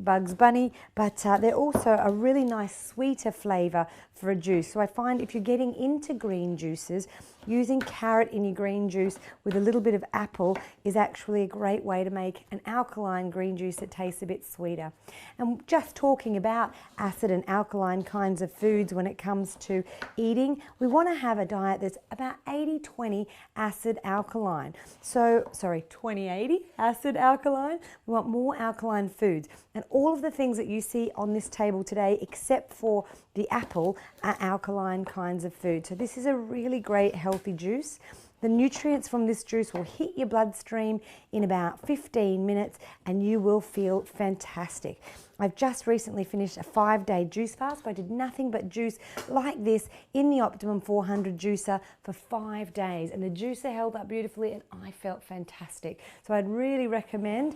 think Bugs Bunny, but they're also a really nice sweeter flavour for a juice. So I find if you're getting into green juices, using carrot in your green juice with a little bit of apple is actually a great way to make an alkaline green juice that tastes a bit sweeter. And just talking about acid and alkaline kinds of foods when it comes to eating, we want to have a diet that's about 80-20 acid alkaline. So, sorry, 20-80 acid alkaline. We want more alkaline foods. And all of the things that you see on this table today, except for the apple, are alkaline kinds of food. So this is a really great healthy juice. The nutrients from this juice will hit your bloodstream in about 15 minutes and you will feel fantastic. I've just recently finished a 5-day juice fast. I did nothing but juice like this in the Optimum 400 juicer for 5 days, and the juicer held up beautifully and I felt fantastic. So I'd really recommend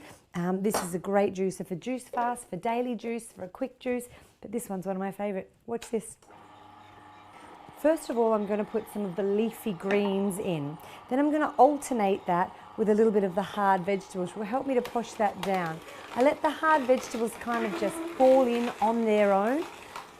this is a great juicer for juice fast, for daily juice, for a quick juice, but this one's one of my favourite. Watch this. First of all, I'm going to put some of the leafy greens in. Then I'm going to alternate that with a little bit of the hard vegetables, which will help me to push that down. I let the hard vegetables kind of just fall in on their own,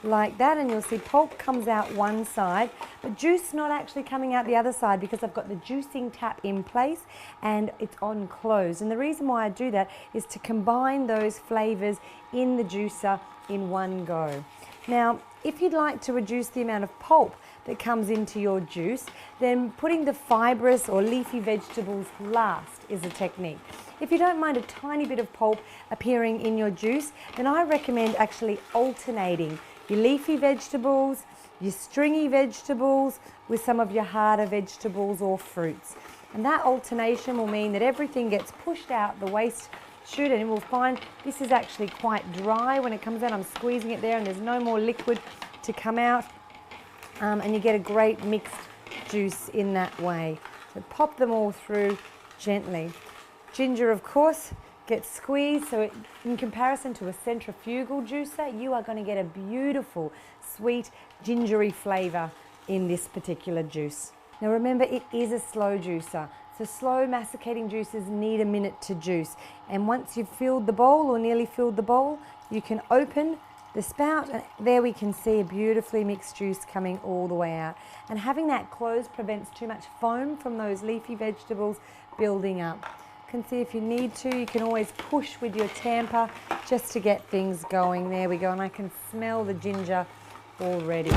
like that, and you'll see pulp comes out one side, but juice not actually coming out the other side because I've got the juicing tap in place and it's on close. And the reason why I do that is to combine those flavours in the juicer in one go. Now, if you'd like to reduce the amount of pulp that comes into your juice, then putting the fibrous or leafy vegetables last is a technique. If you don't mind a tiny bit of pulp appearing in your juice, then I recommend actually alternating your leafy vegetables, your stringy vegetables with some of your harder vegetables or fruits. And that alternation will mean that everything gets pushed out the waste chute, and we'll find this is actually quite dry when it comes out. I'm squeezing it there and there's no more liquid to come out. And you get a great mixed juice in that way. So pop them all through gently. Ginger, of course, gets squeezed, so in comparison to a centrifugal juicer, you are going to get a beautiful, sweet, gingery flavour in this particular juice. Now remember, it is a slow juicer, so slow masticating juices need a minute to juice. And once you've filled the bowl or nearly filled the bowl, you can open the spout, and there we can see a beautifully mixed juice coming all the way out. And having that closed prevents too much foam from those leafy vegetables building up. You can see if you need to, you can always push with your tamper just to get things going. There we go, and I can smell the ginger already.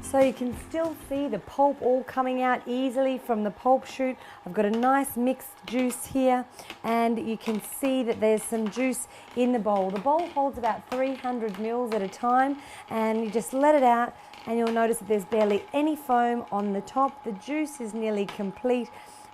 So you can still see the pulp all coming out easily from the pulp chute. I've got a nice mixed juice here, and you can see that there's some juice in the bowl. The bowl holds about 300 mils at a time, and you just let it out and you'll notice that there's barely any foam on the top. The juice is nearly complete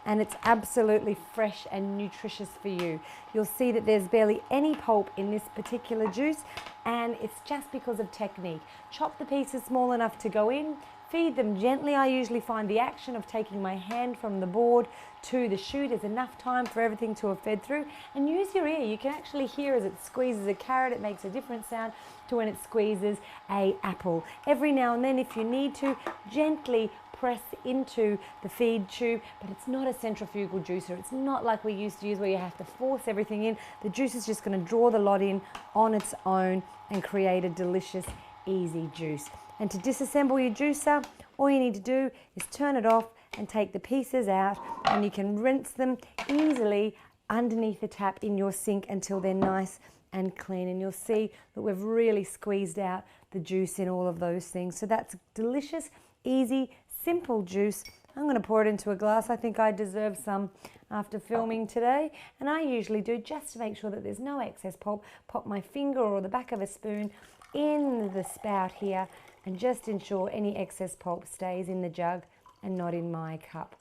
and it's absolutely fresh and nutritious for you. You'll see that there's barely any pulp in this particular juice, and it's just because of technique. Chop the pieces small enough to go in, feed them gently. I usually find the action of taking my hand from the board to the chute is enough time for everything to have fed through. And use your ear. You can actually hear as it squeezes a carrot, it makes a different sound to when it squeezes an apple. Every now and then, if you need to, gently press into the feed tube, but it's not a centrifugal juicer. It's not like we used to use where you have to force everything in. The juice is just going to draw the lot in on its own and create a delicious, easy juice. And to disassemble your juicer, all you need to do is turn it off and take the pieces out, and you can rinse them easily underneath the tap in your sink until they're nice and clean. And you'll see that we've really squeezed out the juice in all of those things. So that's delicious, easy, simple juice. I'm going to pour it into a glass. I think I deserve some after filming today, and I usually do, just to make sure that there's no excess pulp, pop my finger or the back of a spoon in the spout here and just ensure any excess pulp stays in the jug and not in my cup.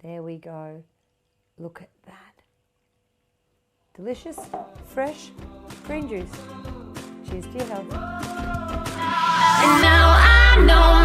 There we go. Look at that. Delicious, fresh green juice. Cheers to your health. And now I know